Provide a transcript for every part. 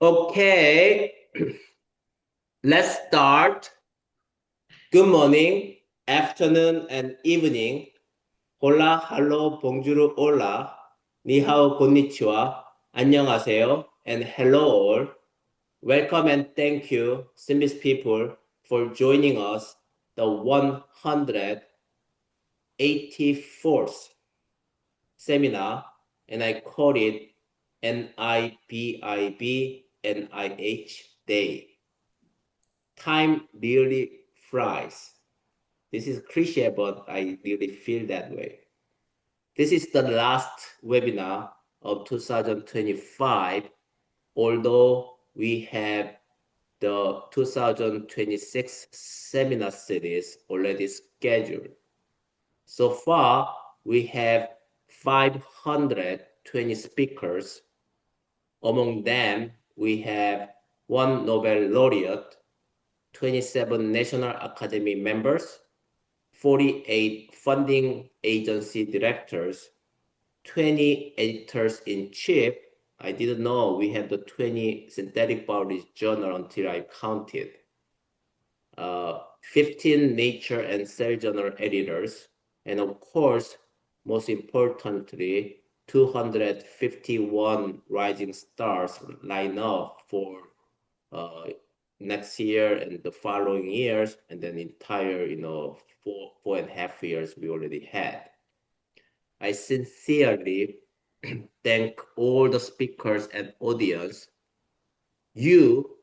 Okay, let's start. Good morning, afternoon, and evening. Hola, hello, bonjour, hola. Ni hao, konnichiwa. 안녕하세요, and hello all. Welcome and thank you, SynBYSS people, for joining us, the 184th seminar, and I call it NIBIB NIH Day. Time really flies. This is cliche, but I really feel that way. This is the last webinar of 2025, although we have the 2026 seminar series already scheduled. So far, we have 520 speakers. Among them, we have one Nobel laureate, 27 National Academy members, 48 funding agency directors, 20 editors-in-chief. I didn't know we had the 20 synthetic biology journal until I counted. 15 Nature and Cell Journal editors, and of course, most importantly, 251 rising stars line up for next year and the following years, and then entire, four and a half years we already had. I sincerely thank all the speakers and audience. You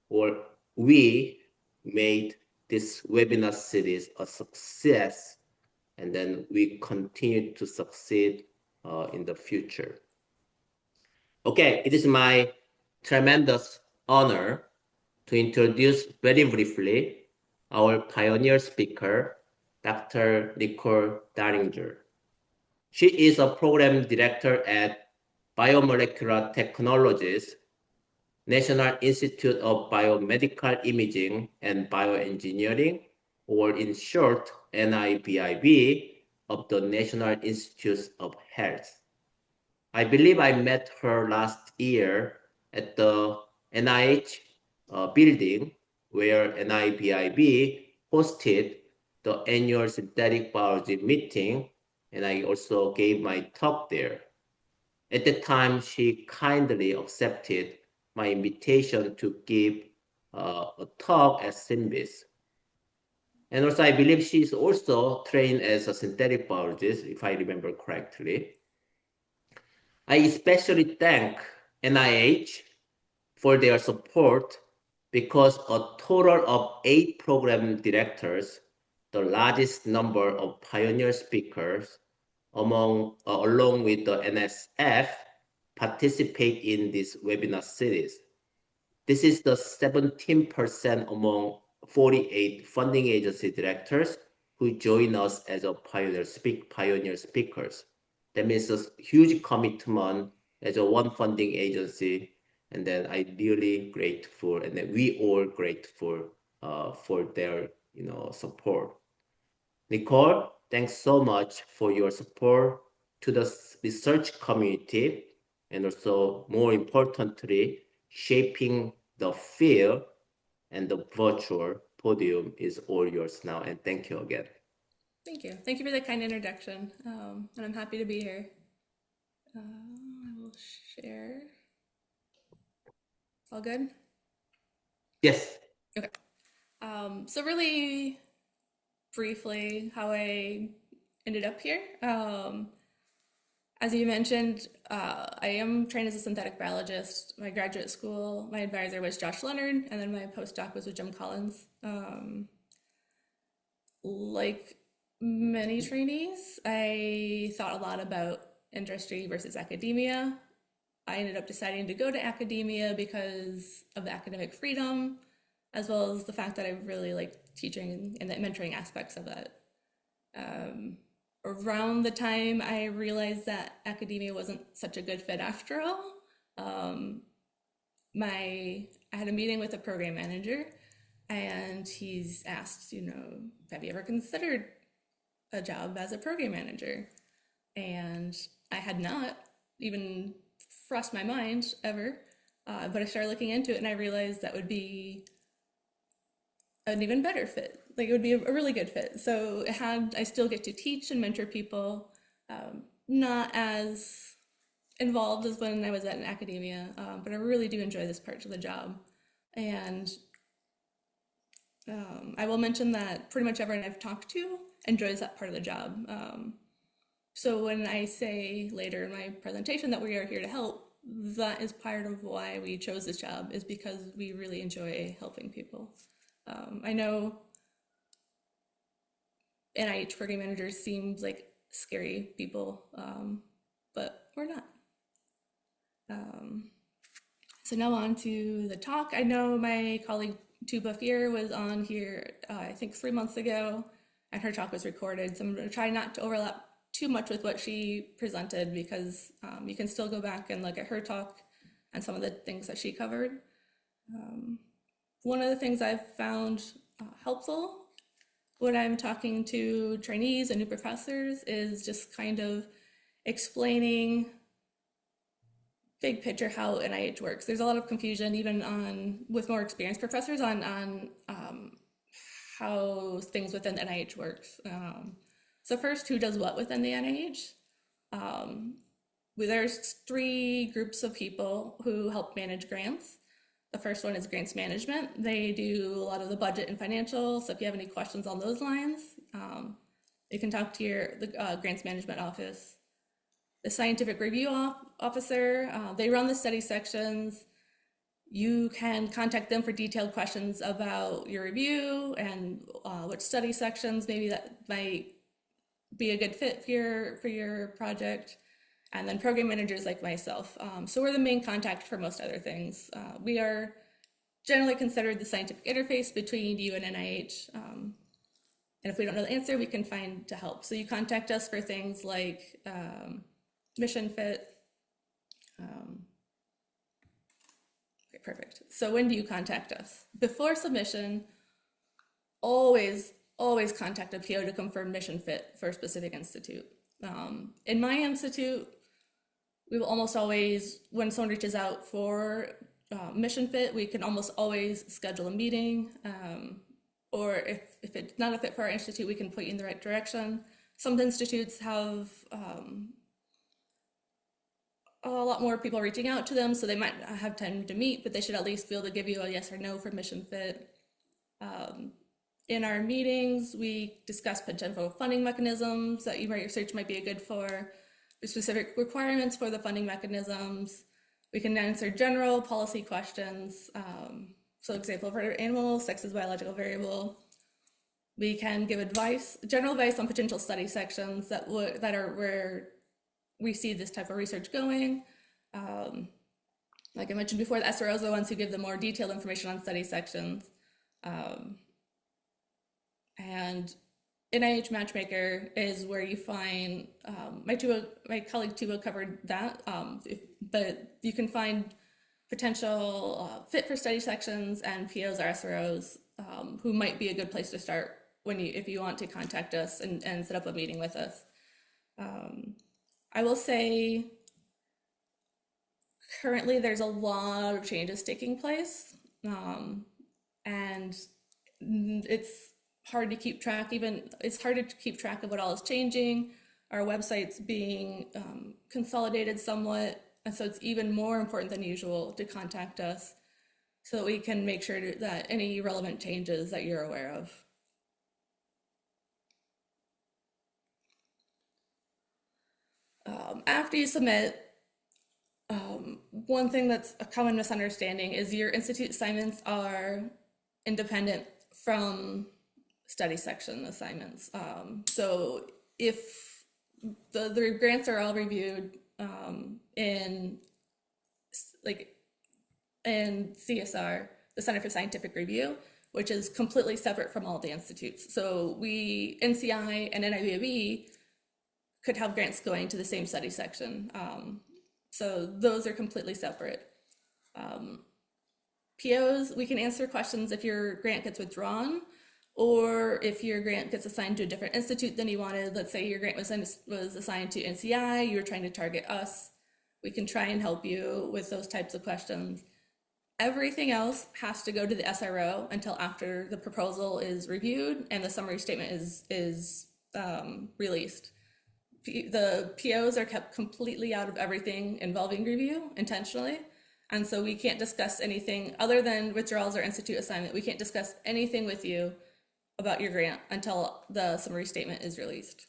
or we made this webinar series a success, and then we continue to succeed in the future. Okay, it is my tremendous honor to introduce very briefly our pioneer speaker, Dr. Nichole Daringer. She is a program director at Biomolecular Technologies, National Institute of Biomedical Imaging and Bioengineering, or in short, NIBIB, of the National Institutes of Health. I believe I met her last year at the NIH building where NIBIB hosted the annual synthetic biology meeting, and I also gave my talk there. At the time, she kindly accepted my invitation to give a talk at SynBYSS. And also, I believe she is also trained as a synthetic biologist, if I remember correctly. I especially thank NIH for their support because a total of 8 program directors, the largest number of pioneer speakers along with the NSF, participate in this webinar series. This is the 17% among 48 funding agency directors who join us as a pioneer speakers. That means a huge commitment as a one funding agency, and then I really grateful, and then we all grateful for their support. Nichole, thanks so much for your support to the research community, and also more importantly, shaping the field, and the virtual podium is all yours now, and thank you again. Thank you. Thank you for the kind introduction, and I'm happy to be here. I will share. All good? Yes. Okay. So really briefly, how I ended up here. As you mentioned, I am trained as a synthetic biologist. My graduate school, my advisor was Josh Leonard, and then my postdoc was with Jim Collins. Like many trainees, I thought a lot about industry versus academia. I ended up deciding to go to academia because of the academic freedom, as well as the fact that I really like teaching and the mentoring aspects of it. Around the time I realized that academia wasn't such a good fit after all, I had a meeting with a program manager, and he's asked, have you ever considered a job as a program manager? And I had not even crossed my mind ever. But I started looking into it and I realized that would be an even better fit. Like it would be a really good fit. So I still get to teach and mentor people, not as involved as when I was in academia, but I really do enjoy this part of the job. And I will mention that pretty much everyone I've talked to enjoys that part of the job. So when I say later in my presentation that we are here to help, that is part of why we chose this job, is because we really enjoy helping people. I know NIH program managers seem like scary people, but we're not. So now on to the talk. I know my colleague Tuba Fear was on here, I think 3 months ago, and her talk was recorded. So I'm going to try not to overlap too much with what she presented, because you can still go back and look at her talk and some of the things that she covered. One of the things I've found helpful when I'm talking to trainees and new professors is just kind of explaining big picture how NIH works. There's a lot of confusion even with more experienced professors on how things within NIH works. So first, who does what within the NIH? There's 3 groups of people who help manage grants. The first one is grants management. They do a lot of the budget and financials. So if you have any questions on those lines, you can talk to the grants management office. The scientific review officer, they run the study sections. You can contact them for detailed questions about your review and which study sections maybe that might be a good fit for your project. And then program managers like myself. So we're the main contact for most other things. We are generally considered the scientific interface between you and NIH. And if we don't know the answer, we can find to help. So you contact us for things like mission fit. Okay, perfect. So when do you contact us? Before submission, always contact a PO to confirm mission fit for a specific institute. In my institute, we will almost always, when someone reaches out for mission fit, we can almost always schedule a meeting. Or if it's not a fit for our institute, we can point you in the right direction. Some institutes have a lot more people reaching out to them, so they might not have time to meet, but they should at least be able to give you a yes or no for mission fit. In our meetings, we discuss potential funding mechanisms that your research might be a good for, specific requirements for the funding mechanisms. We can answer general policy questions. So example, for animals, sex is a biological variable. We can give general advice on potential study sections that are where we see this type of research going. Like I mentioned before, the SROs are the ones who give the more detailed information on study sections. And NIH Matchmaker is where you find, my colleague Tuba covered that, but you can find potential fit for study sections and POs or SROs who might be a good place to start if you want to contact us and set up a meeting with us. I will say currently there's a lot of changes taking place, and it's hard to keep track. It's harder to keep track of what all is changing. Our website's being consolidated somewhat, and so it's even more important than usual to contact us so that we can make sure that any relevant changes that you're aware of. After you submit, one thing that's a common misunderstanding is your institute assignments are independent from study section assignments. So if the grants are all reviewed in CSR, the Center for Scientific Review, which is completely separate from all the institutes. So NCI and NIBIB could have grants going to the same study section. So those are completely separate. POs, we can answer questions if your grant gets withdrawn, or if your grant gets assigned to a different institute than you wanted. Let's say your grant was assigned to NCI, you were trying to target us. We can try and help you with those types of questions. Everything else has to go to the SRO until after the proposal is reviewed and the summary statement is released. The POs are kept completely out of everything involving review intentionally. And so we can't discuss anything other than withdrawals or institute assignment. We can't discuss anything with you about your grant until the summary statement is released.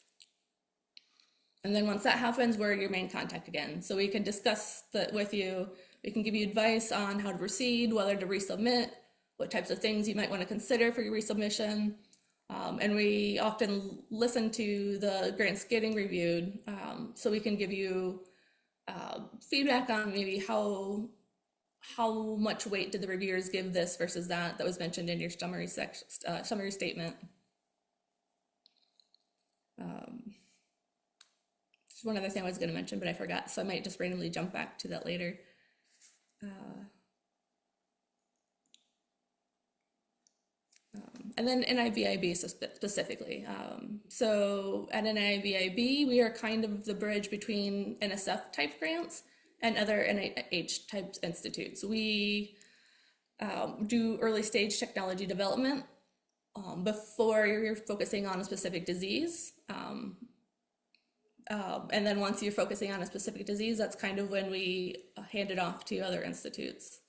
And then once that happens, we're your main contact again. So we can discuss that with you. We can give you advice on how to proceed, whether to resubmit, what types of things you might want to consider for your resubmission. And we often listen to the grants getting reviewed, so we can give you feedback on maybe how much weight did the reviewers give this versus that was mentioned in your summary statement. There's one other thing I was going to mention, but I forgot, so I might just randomly jump back to that later. And then NIBIB specifically. So at NIBIB, we are kind of the bridge between NSF type grants and other NIH type institutes. We do early stage technology development before you're focusing on a specific disease. And then once you're focusing on a specific disease, that's kind of when we hand it off to other institutes.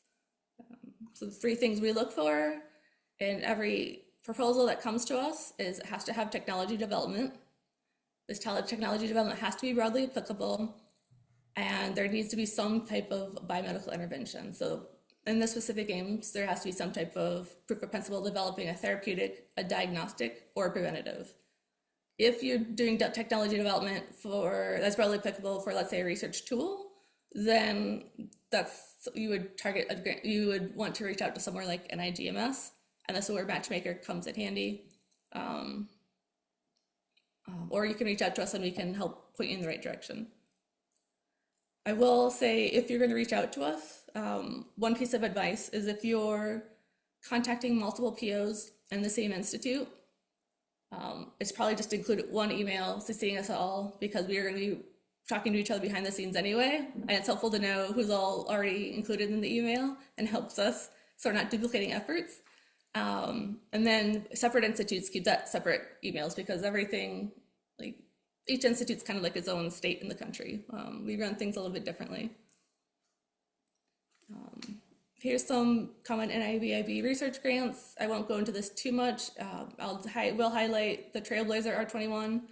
So the three things we look for in every proposal that comes to us is it has to have technology development. This technology development has to be broadly applicable, and there needs to be some type of biomedical intervention. So in the specific aims, there has to be some type of proof of principle developing a therapeutic, a diagnostic, or a preventative. If you're doing technology development that's broadly applicable for, let's say, a research tool, then you would target a grant. You would want to reach out to somewhere like NIGMS, and that's where Matchmaker comes in handy. Or you can reach out to us and we can help point you in the right direction. I will say, if you're going to reach out to us, one piece of advice is if you're contacting multiple POs in the same institute, it's probably just include one email CCing us all, because we are going to be talking to each other behind the scenes anyway, and it's helpful to know who's all already included in the email and helps us so we're not duplicating efforts. And then separate institutes keep that separate emails, because everything, like each institute's kind of like its own state in the country. We run things a little bit differently. Here's some common NIBIB research grants. I won't go into this too much. We'll highlight the Trailblazer R21.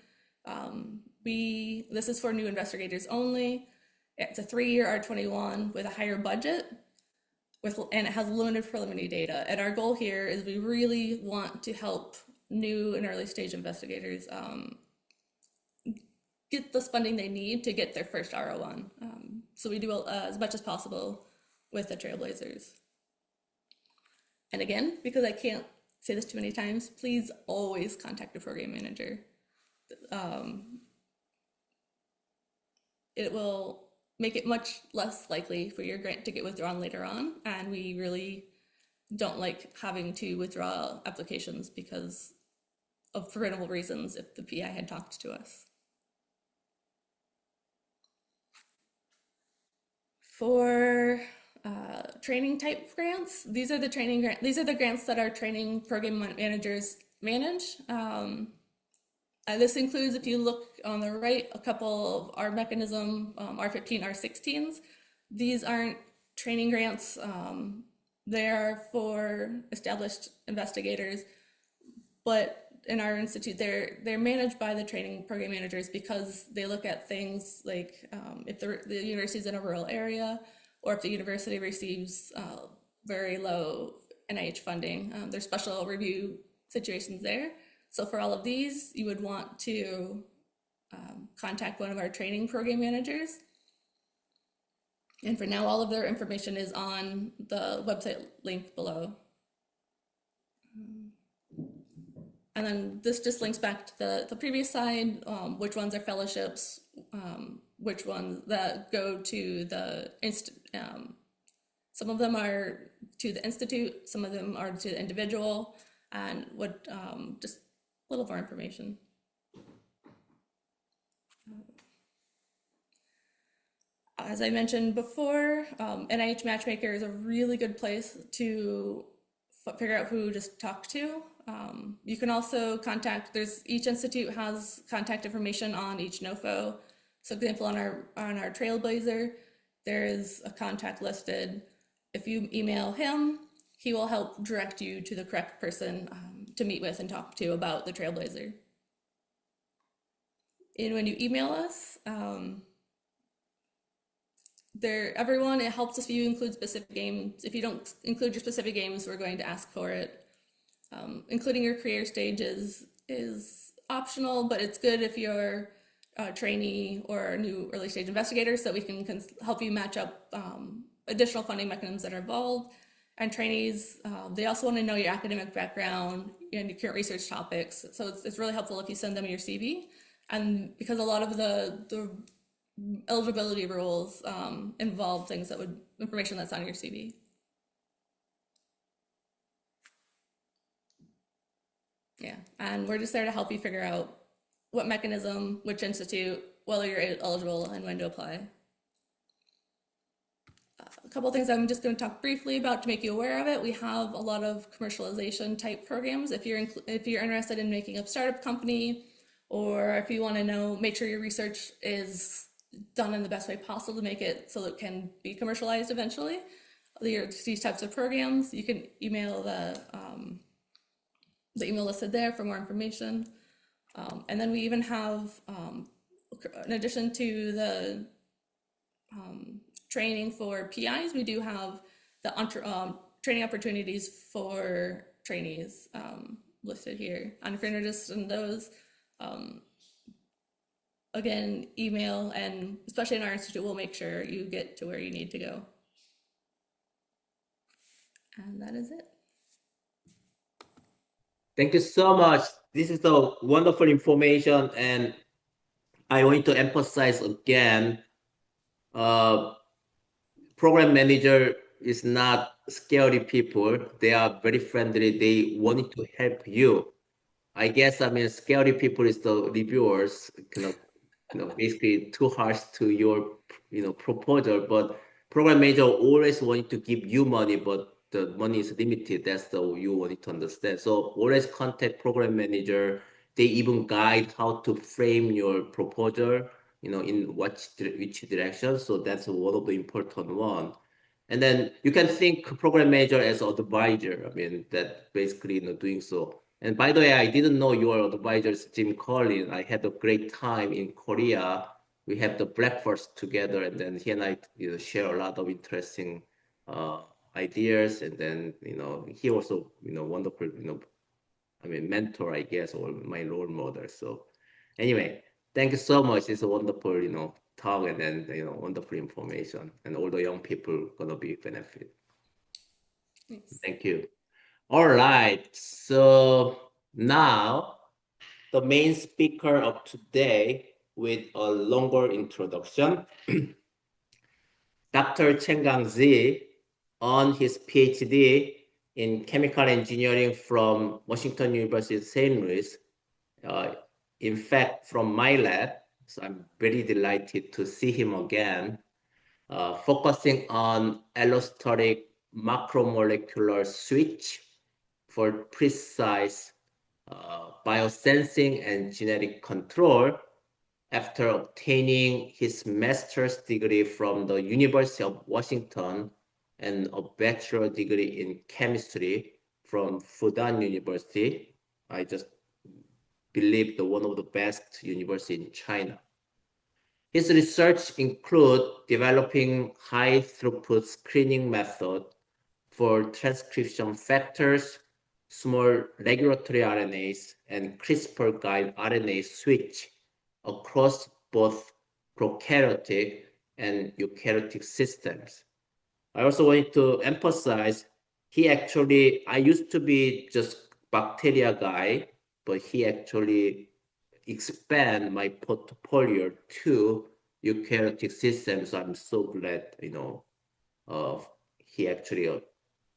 This is for new investigators only. It's a 3-year R21 with a higher budget, and it has limited preliminary data. And our goal here is we really want to help new and early stage investigators get the funding they need to get their first R01. So we do as much as possible with the Trailblazers. And again, because I can't say this too many times, please always contact the program manager. It will make it much less likely for your grant to get withdrawn later on, and we really don't like having to withdraw applications because of preventable reasons if the PI had talked to us. For training type grants, these are the grants that our training program managers manage. This includes, if you look on the right, a couple of our mechanism, R15, R16s. These aren't training grants. They are for established investigators, but in our institute, they're managed by the training program managers, because they look at things like if the university is in a rural area, or if the university receives very low NIH funding. There's special review situations there. So for all of these, you would want to contact one of our training program managers. And for now, all of their information is on the website link below. And then this just links back to the previous slide, which ones are fellowships, which ones that go to the some of them are to the institute, some of them are to the individual, and what just a little more information. As I mentioned before, NIH Matchmaker is a really good place to figure out who to talk to. You can also contact, each institute has contact information on each NOFO. So example, on our Trailblazer, there is a contact listed. If you email him, he will help direct you to the correct person to meet with and talk to about the Trailblazer. And when you email us, everyone, it helps if you include specific games. If you don't include your specific games, we're going to ask for it. Including your career stages is optional, but it's good if you're a trainee or a new early stage investigator, so we can help you match up additional funding mechanisms that are involved. And trainees, they also want to know your academic background and your current research topics. So it's really helpful if you send them your CV. And because a lot of the eligibility rules involve things information that's on your CV. Yeah, and we're just there to help you figure out what mechanism, which institute, whether you're eligible, and when to apply. A couple of things I'm just going to talk briefly about to make you aware of it. We have a lot of commercialization type programs. If you're interested in making a startup company, or if you want to make sure your research is done in the best way possible to make it so it can be commercialized eventually, these types of programs, you can email the email listed there for more information. And then we even have, in addition to the training for PIs, we do have the training opportunities for trainees listed here. And if you're interested in those, again, email, and especially in our institute, we'll make sure you get to where you need to go. And that is it. Thank you so much. This is the wonderful information, and I want to emphasize again, program manager is not scary people. They are very friendly. They wanted to help you. I guess, I mean, scary people is the reviewers, basically too harsh to your, proposal. But program manager always wanting to give you money, but the money is limited. That's the you wanted to understand. So always contact program manager. They even guide how to frame your proposal, in which direction. So that's one of the important one. And then you can think program manager as advisor. I mean, that basically, doing so. And by the way, I didn't know your advisor is Jim Collins. I had a great time in Korea. We had the breakfast together, and then he and I, share a lot of interesting ideas. And then, he also, wonderful, I mean, mentor, I guess, or my role model. So anyway, thank you so much. It's a wonderful, talk, and then, wonderful information, and all the young people gonna be benefit. Thanks. Thank you. All right. So now the main speaker of today with a longer introduction, Dr. Chenggang Z, on his PhD in chemical engineering from Washington University, St. Louis. In fact, from my lab, so I'm very delighted to see him again, focusing on allosteric macromolecular switch for precise biosensing and genetic control after obtaining his master's degree from the University of Washington and a bachelor degree in chemistry from Fudan University. I just believe one of the best universities in China. His research includes developing high throughput screening method for transcription factors, small regulatory RNAs, and CRISPR guide RNA switch across both prokaryotic and eukaryotic systems. I also wanted to emphasize I used to be just bacteria guy, but he actually expand my portfolio to eukaryotic systems. I'm so glad, he actually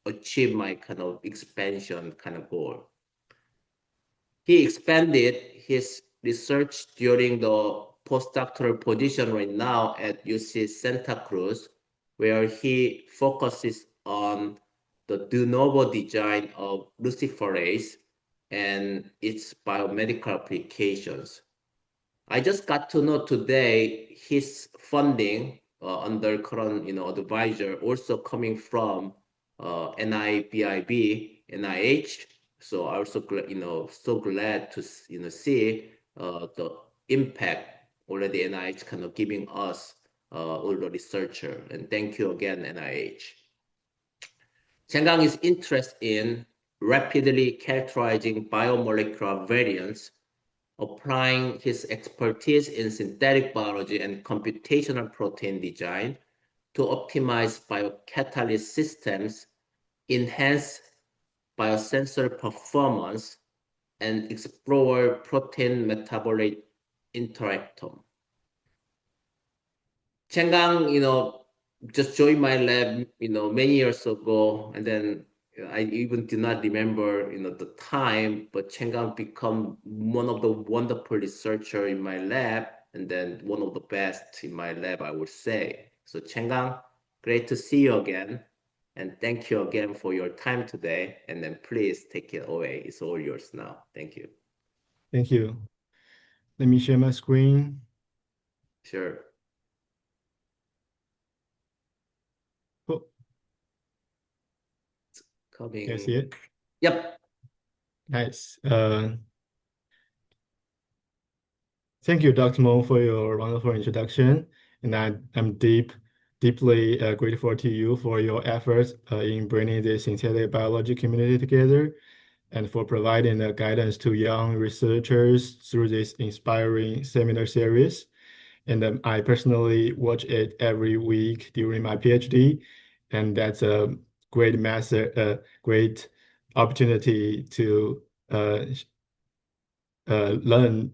achieved my kind of expansion kind of goal. He expanded his research during the postdoctoral position right now at UC Santa Cruz, where he focuses on the de novo design of luciferase and its biomedical applications. I just got to know today his funding under current, advisor also coming from NIBIB, NIH. So I also so glad to see the impact already NIH kind of giving us all the researcher. And thank you again, NIH. Chenggang is interested in rapidly characterizing biomolecular variants, applying his expertise in synthetic biology and computational protein design to optimize biocatalyst systems, enhance biosensor performance, and explore protein metabolite interactome. Chenggang, just joined my lab, many years ago, and then I even do not remember, the time, but Chenggang become one of the wonderful researcher in my lab, and then one of the best in my lab, I would say. So Chenggang, great to see you again, and thank you again for your time today. And then please take it away. It's all yours now. Thank you. Thank you. Let me share my screen. Sure. Oh, Coming. can you see it? Yep. Nice. Thank you, Dr. Mo, for your wonderful introduction. And I'm deeply grateful to you for your efforts in bringing the synthetic biology community together and for providing the guidance to young researchers through this inspiring seminar series. And I personally watch it every week during my PhD, and that's a great opportunity to learn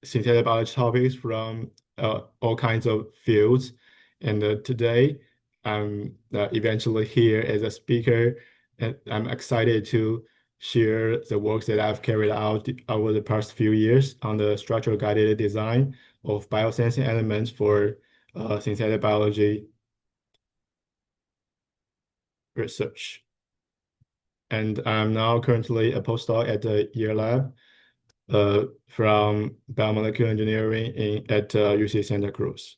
synthetic biology topics from all kinds of fields. And today, I'm eventually here as a speaker, and I'm excited to share the work that I've carried out over the past few years on the structural guided design of biosensing elements for synthetic biology research. And I'm now currently a postdoc at the Year Lab from Biomolecular Engineering at UC Santa Cruz.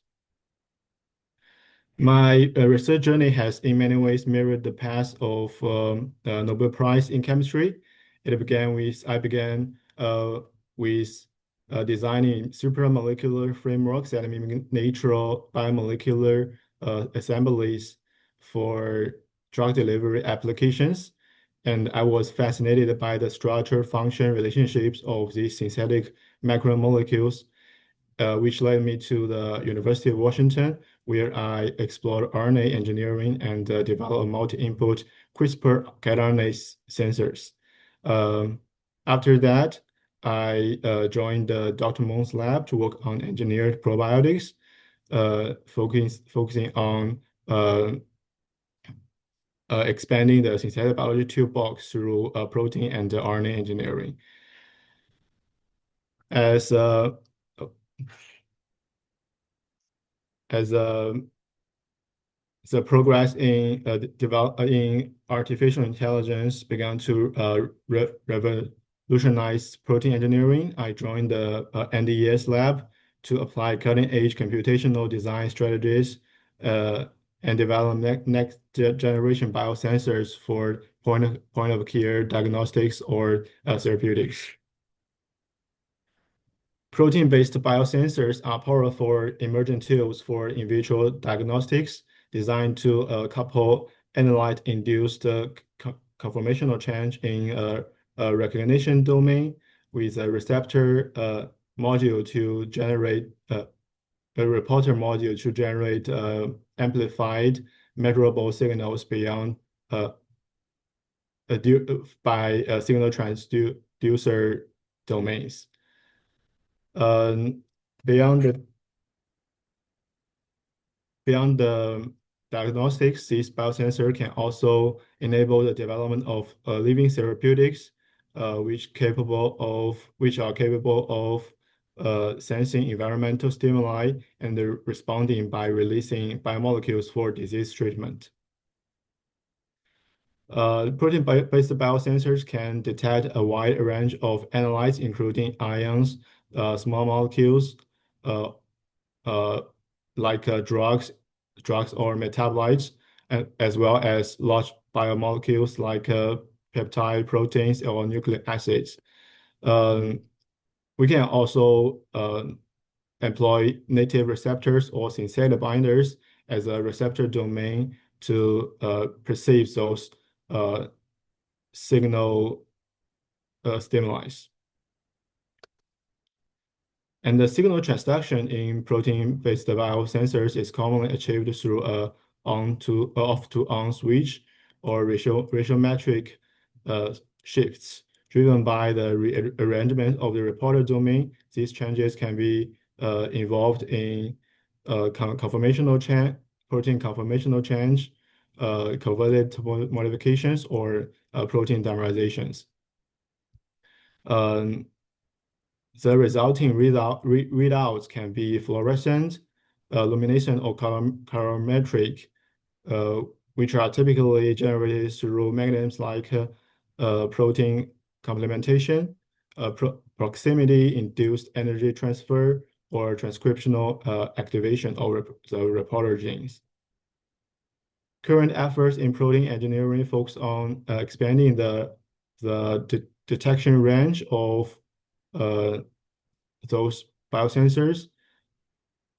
My research journey has in many ways mirrored the path of the Nobel Prize in chemistry. I began with designing supramolecular frameworks that mimic natural biomolecular assemblies for drug delivery applications. And I was fascinated by the structure-function relationships of these synthetic macromolecules, which led me to the University of Washington, where I explored RNA engineering and developed multi-input CRISPR guide-RNA sensors. After that, I joined Dr. Moon's lab to work on engineered probiotics, focusing on expanding the synthetic biology toolbox through protein and RNA engineering. As the progress in in artificial intelligence began to revolutionize protein engineering, I joined the NDES lab to apply cutting-edge computational design strategies and develop next generation biosensors for point of care diagnostics or therapeutics. Protein-based biosensors are powerful emerging tools for in vitro diagnostics designed to couple analyte-induced conformational change in a recognition domain with a receptor module to generate a reporter module to generate amplified measurable signals beyond by signal transducer domains. Beyond the diagnostics, this biosensor can also enable the development of living therapeutics, which are capable of sensing environmental stimuli and responding by releasing biomolecules for disease treatment. Protein-based biosensors can detect a wide range of analytes, including ions, small molecules, uh, uh, like drugs or metabolites, as well as large biomolecules like peptide proteins or nucleic acids. We can also employ native receptors or synthetic binders as a receptor domain to perceive those signal stimuli. And the signal transduction in protein-based biosensors is commonly achieved through a off to on switch or ratiometric shifts driven by the rearrangement of the reporter domain. These changes can be involved in conformational change, protein conformational change, covalent modifications, or protein dimerizations. The resulting readouts can be fluorescent, luminescent, or colorimetric, which are typically generated through mechanisms like protein complementation, proximity-induced energy transfer, or transcriptional activation of the reporter genes. Current efforts in protein engineering focus on expanding the detection range of those biosensors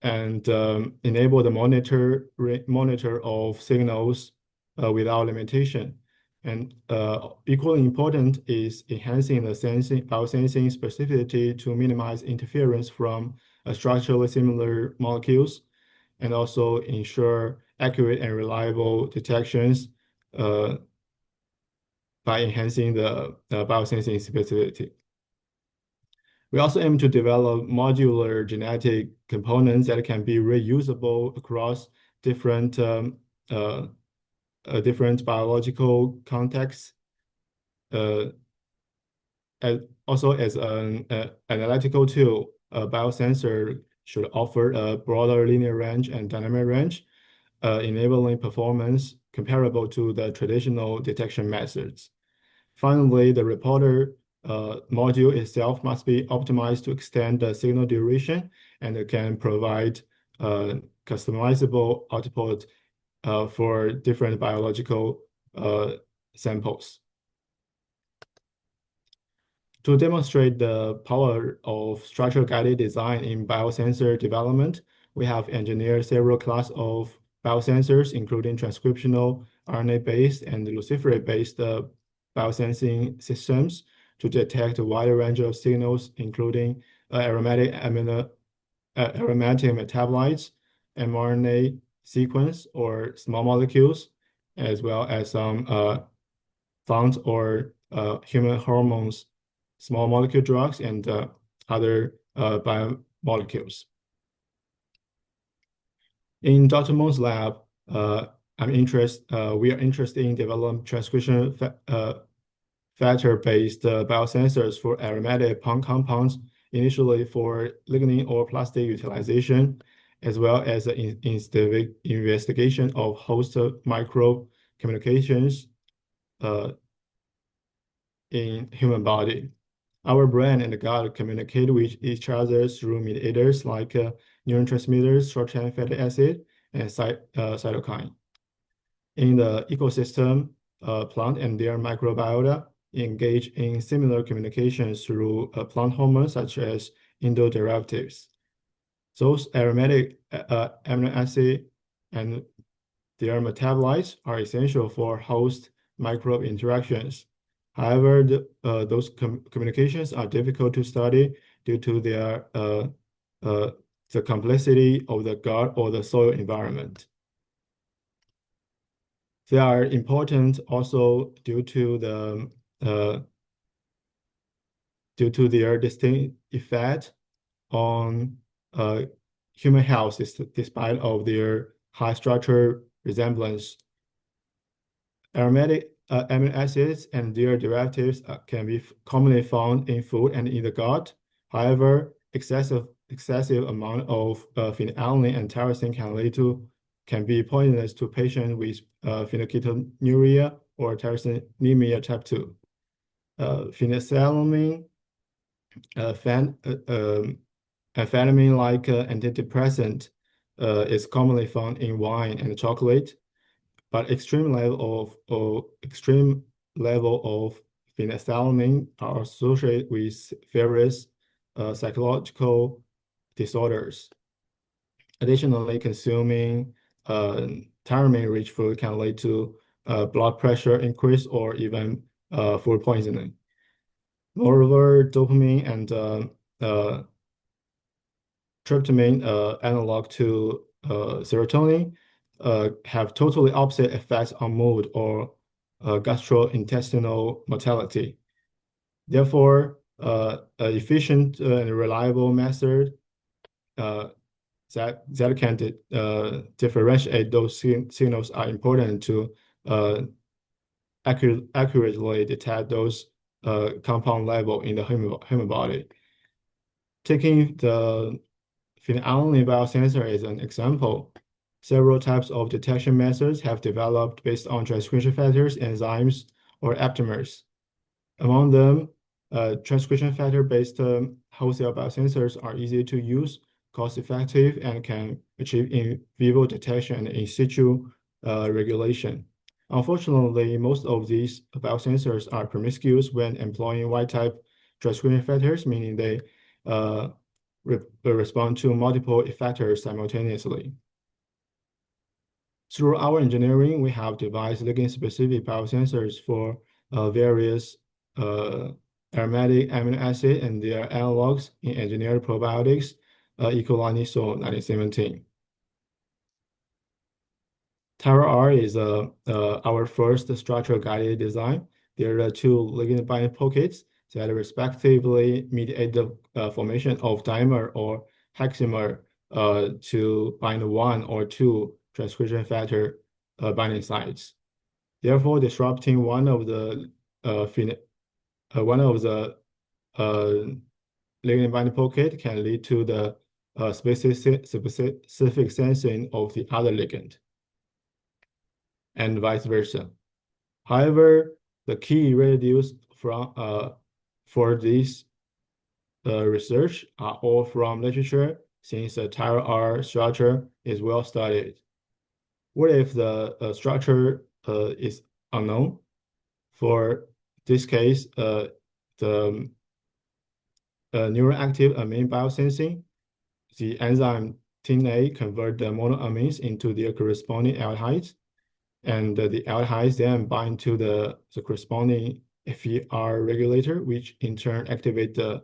and enable the monitor of signals without limitation. And equally important is enhancing the biosensing specificity to minimize interference from structurally similar molecules, and also ensure accurate and reliable detections by enhancing the biosensing specificity. We also aim to develop modular genetic components that can be reusable across different biological contexts. Also, as an analytical tool, a biosensor should offer a broader linear range and dynamic range, enabling performance comparable to the traditional detection methods. Finally, the reporter module itself must be optimized to extend the signal duration and can provide customizable output for different biological samples. To demonstrate the power of structure-guided design in biosensor development, we have engineered several classes of biosensors, including transcriptional, RNA-based, and luciferase-based biosensing systems to detect a wide range of signals, including aromatic metabolites, mRNA sequence, or small molecules, as well as some plant or human hormones, small molecule drugs, and other biomolecules. In Dr. Meng's lab, we are interested in developing transcription factor-based biosensors for aromatic compounds, initially for lignin or plastic utilization, as well as the investigation of host microbe communications in human body. Our brain and gut communicate with each other through mediators like neurotransmitters, short-chain fatty acid, and cytokine. In the ecosystem, plant and their microbiota engage in similar communications through plant hormones such as endoderivatives. Those aromatic amino acid and their metabolites are essential for host microbe interactions. However, those communications are difficult to study due to their the complexity of the gut or the soil environment. They are important also due to their distinct effect on human health, despite of their high structure resemblance. Aromatic amino acids and their derivatives can be commonly found in food and in the gut. However, excessive amount of phenylalanine and tyrosine can be poisonous to patients with phenylketonuria or tyrosinemia type 2. Phenethylamine, amphetamine-like antidepressant is commonly found in wine and chocolate, but extreme level of phenethylamine are associated with various psychological disorders. Additionally, consuming tyramine-rich food can lead to blood pressure increase or even food poisoning. Moreover, dopamine and tryptamine analog to serotonin have totally opposite effects on mood or gastrointestinal mortality. Therefore, an efficient and reliable method that can differentiate those signals are important to accurately detect those compound level in the human body. Taking the phenylalanine biosensor as an example, several types of detection methods have developed based on transcription factors, enzymes, or aptamers. Among them, transcription factor-based wholesale biosensors are easy to use, cost-effective, and can achieve in vivo detection and in situ regulation. Unfortunately, most of these biosensors are promiscuous when employing Y-type transcription factors, meaning they respond to multiple effectors simultaneously. Through our engineering, we have devised ligand-specific biosensors for various aromatic amino acid and their analogs in engineered probiotics, E. coli Nichole 1917. Tyra-R is our first structure-guided design. There are two ligand binding pockets that respectively mediate the formation of dimer or hexamer to bind one or two transcription factor binding sites. Therefore, disrupting one of the ligand binding pocket can lead to the specific sensing of the other ligand, and vice versa. However, the key residues for this research are all from literature, since the Tyra-R structure is well studied. What if the structure is unknown? For this case, the neuroactive amine biosensing, the enzyme TNA convert the monoamines into their corresponding aldehydes, and the aldehydes then bind to the corresponding FER regulator, which in turn activate the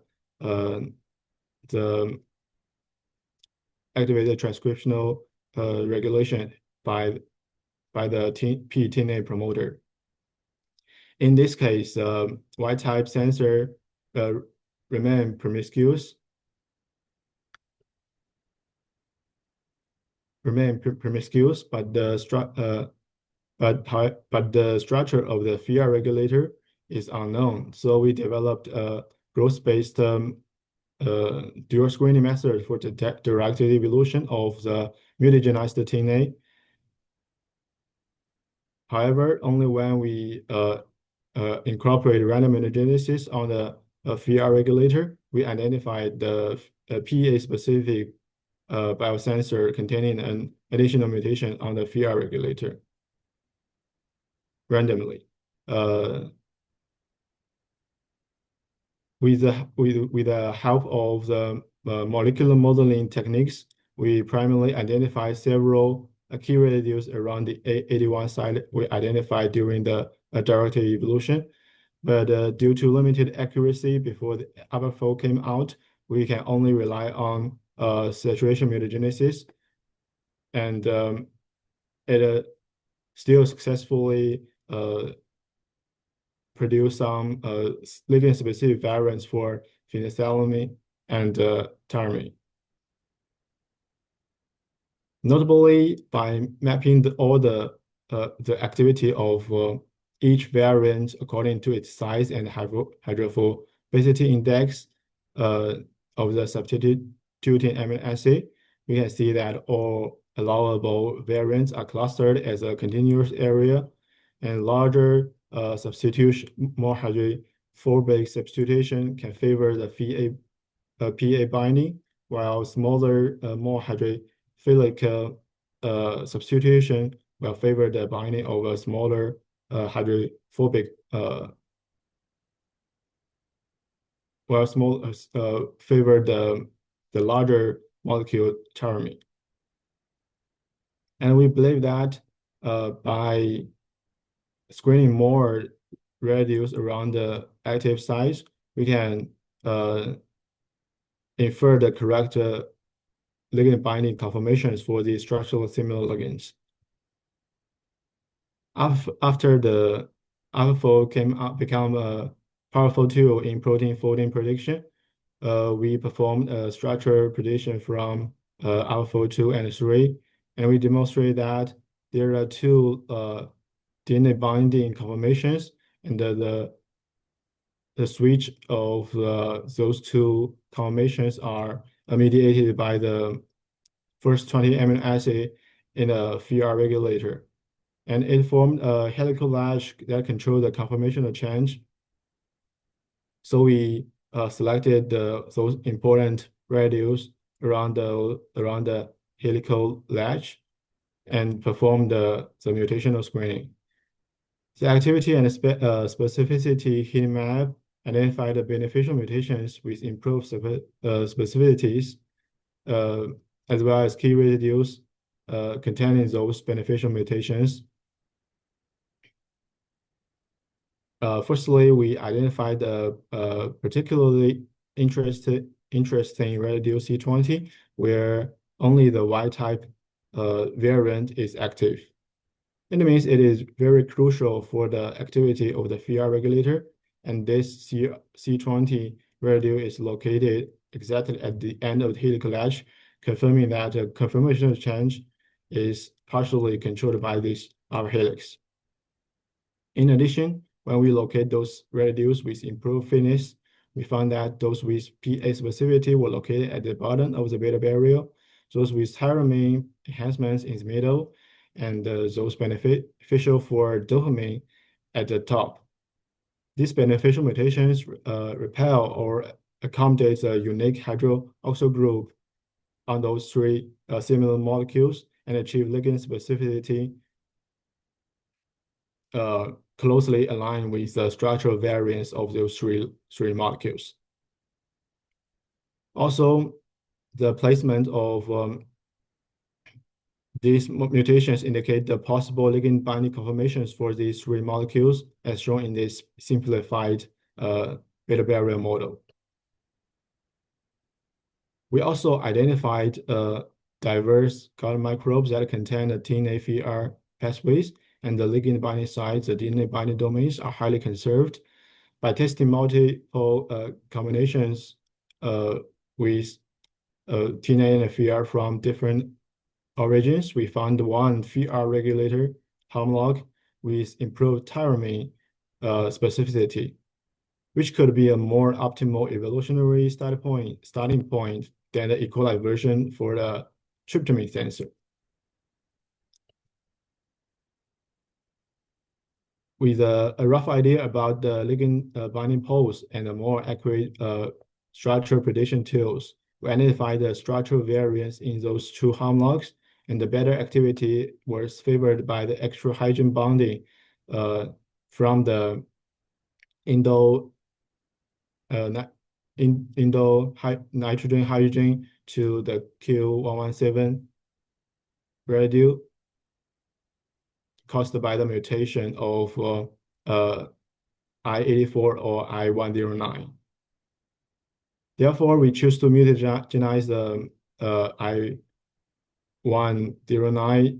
transcriptional regulation by the pTNA promoter. In this case, Y-type sensor remain promiscuous, but the structure of the FER regulator is unknown. So we developed a growth-based dual screening method for the directed evolution of the mutagenized TNA. However, only when we incorporate random mutagenesis on the FER regulator, we identified the PA-specific biosensor containing an additional mutation on the FER regulator randomly. With the help of the molecular modeling techniques, we primarily identify several key residues around the 81 site we identified during the directed evolution. But due to limited accuracy before the AlphaFold came out, we can only rely on saturation mutagenesis, and it still successfully produce some ligand-specific variants for phenethylamine and tyramine. Notably, by mapping all the activity of each variant according to its size and hydrophobicity index, of the substituting amino acid, we can see that all allowable variants are clustered as a continuous area, and larger substitution, more hydrophobic substitution can favor the PA binding, while smaller, more hydrophilic substitution will favor the binding of a smaller hydrophobic while favor the larger molecule tyramine. And we believe that by screening more residues around the active sites, we can infer the correct ligand binding conformations for the structural similar ligands. After the AlphaFold become a powerful tool in protein folding prediction, we performed a structure prediction from AlphaFold 2 and 3, and we demonstrate that there are two DNA binding conformations, and the switch of those two conformations are mediated by the first 20 amino acid in a VR regulator. And it formed a helical latch that controls the conformational change. So we selected those important residues around the helical latch and performed the mutational screening. The activity and specificity heat map identified the beneficial mutations with improved specificities, as well as key residues containing those beneficial mutations. Firstly, we identified a particularly interesting residue C20, where only the Y-type variant is active. It means it is very crucial for the activity of the VR regulator, and this C20 residue is located exactly at the end of the helical latch, confirming that the conformational change is partially controlled by this R helix. In addition, when we locate those residues with improved fitness, we found that those with PA specificity were located at the bottom of the beta barrier, those with tyramine enhancements in the middle, and those beneficial for dopamine at the top. These beneficial mutations repel or accommodate a unique hydroxyl group on those three similar molecules and achieve ligand specificity closely aligned with the structural variants of those three molecules. Also, the placement of these mutations indicate the possible ligand binding conformations for these three molecules, as shown in this simplified beta barrier model. We also identified diverse garden microbes that contain the TNA-VR pathways, and the ligand binding sites, the DNA binding domains, are highly conserved. By testing multiple combinations with TNA and VR from different origins, we found one VR regulator homolog with improved tyramine specificity, which could be a more optimal evolutionary starting point than the E. coli version for the tryptamine sensor. With a rough idea about the ligand binding poles and a more accurate structure prediction tools, we identified the structural variance in those two homologs, and the better activity was favored by the extra hydrogen bonding from the nitrogen hydrogen to the Q117 residue caused by the mutation of I-84 or I-109. Therefore, we choose to mutagenize the I-109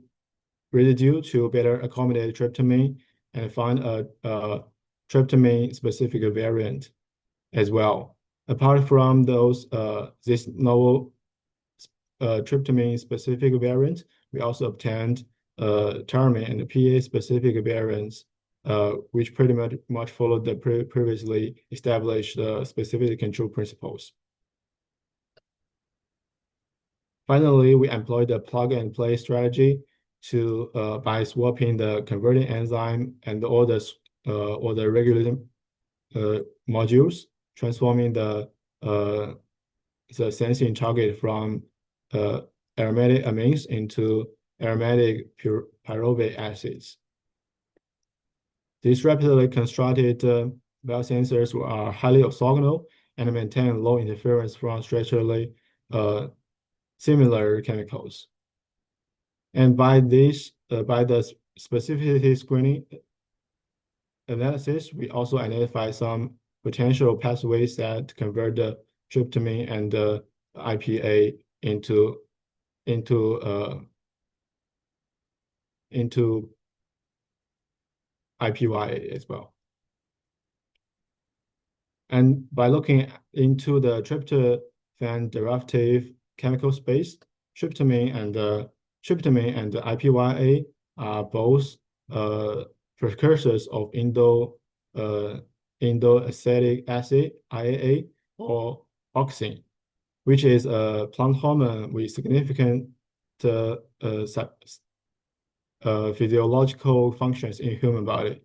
residue to better accommodate tryptamine and find a tryptamine-specific variant as well. Apart from those, this novel tryptamine-specific variant, we also obtained tyramine and PA-specific variants, which pretty much followed the previously established specific control principles. Finally, we employ the plug-and-play strategy by swapping the converting enzyme and all the regulating modules, transforming the sensing target from aromatic amines into aromatic pyruvate acids. These rapidly constructed biosensors are highly orthogonal and maintain low interference from structurally similar chemicals. And by the specificity screening analysis, we also identify some potential pathways that convert the tryptamine and the IPA into IPYA as well. And by looking into the tryptophan derivative chemical space, tryptamine and the IPYA are both precursors of indoacetic acid, IAA, or auxin, which is a plant hormone with significant physiological functions in human body.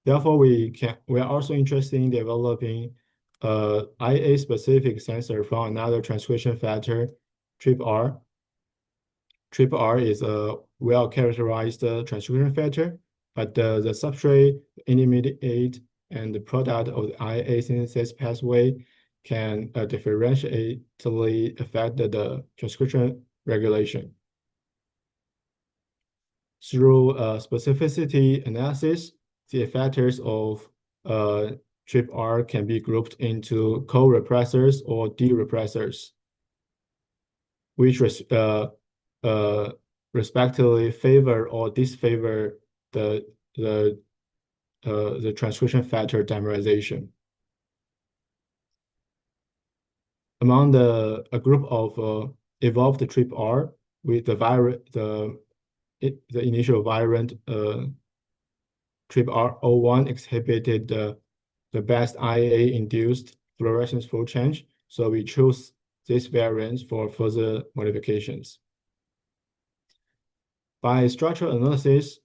Therefore, we are also interested in developing IA-specific sensor from another transcription factor, TRPR. TRPR is a well-characterized transcription factor, but the substrate, intermediate, and the product of the IA synthesis pathway can differentially affect the transcription regulation. Through specificity analysis, the effectors of TRPR can be grouped into co-repressors or de-repressors, which respectively favor or disfavor the transcription factor dimerization. Among a group of evolved TRPR with the initial variant TRPR01 exhibited the best IA-induced fluorescence fold change, so we chose this variant for further modifications. By structural analysis,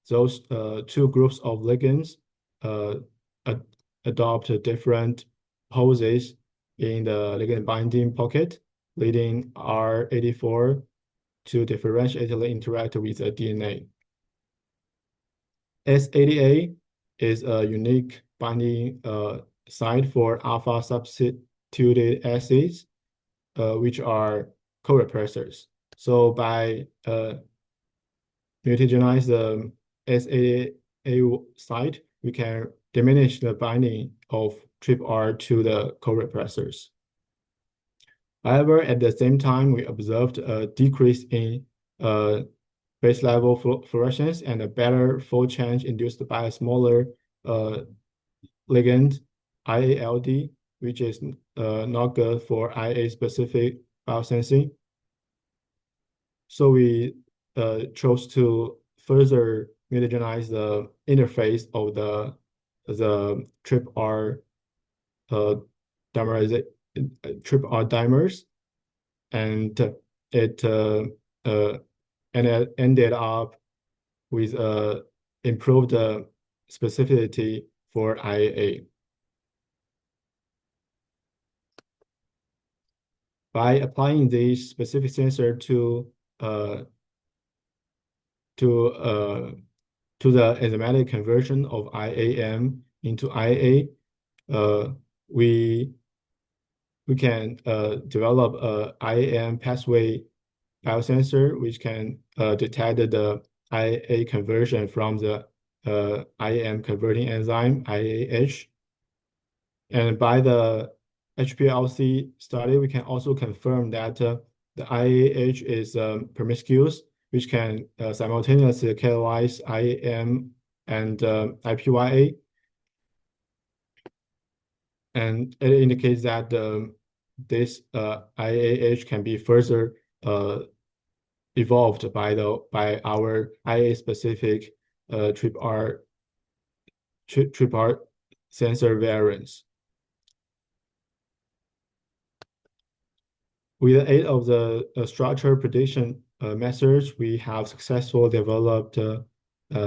those two groups of ligands adopt different poses in the ligand binding pocket, leading R84 to differentially interact with the DNA. S88 is a unique binding site for alpha substituted acids, which are co-repressors. So by mutagenize the S88 site, we can diminish the binding of TRPR to the co-repressors. However, at the same time, we observed a decrease in base level fluorescence and a better fold change induced by a smaller ligand, IALD, which is not good for IA-specific biosensing. So we chose to further mutagenize the interface of the TRPR dimers, and it ended up with improved specificity for IAA. By applying this specific sensor to the enzymatic conversion of IAM into IA, we can develop a IAM pathway biosensor which can detect the IA conversion from the IAM converting enzyme IAH. And by the HPLC study, we can also confirm that the IAH is promiscuous, which can simultaneously catalyze IAM and IPYA. And it indicates that this IAH can be further evolved by our IA-specific TRPR sensor variants. With the aid of the structure prediction methods, we have successfully developed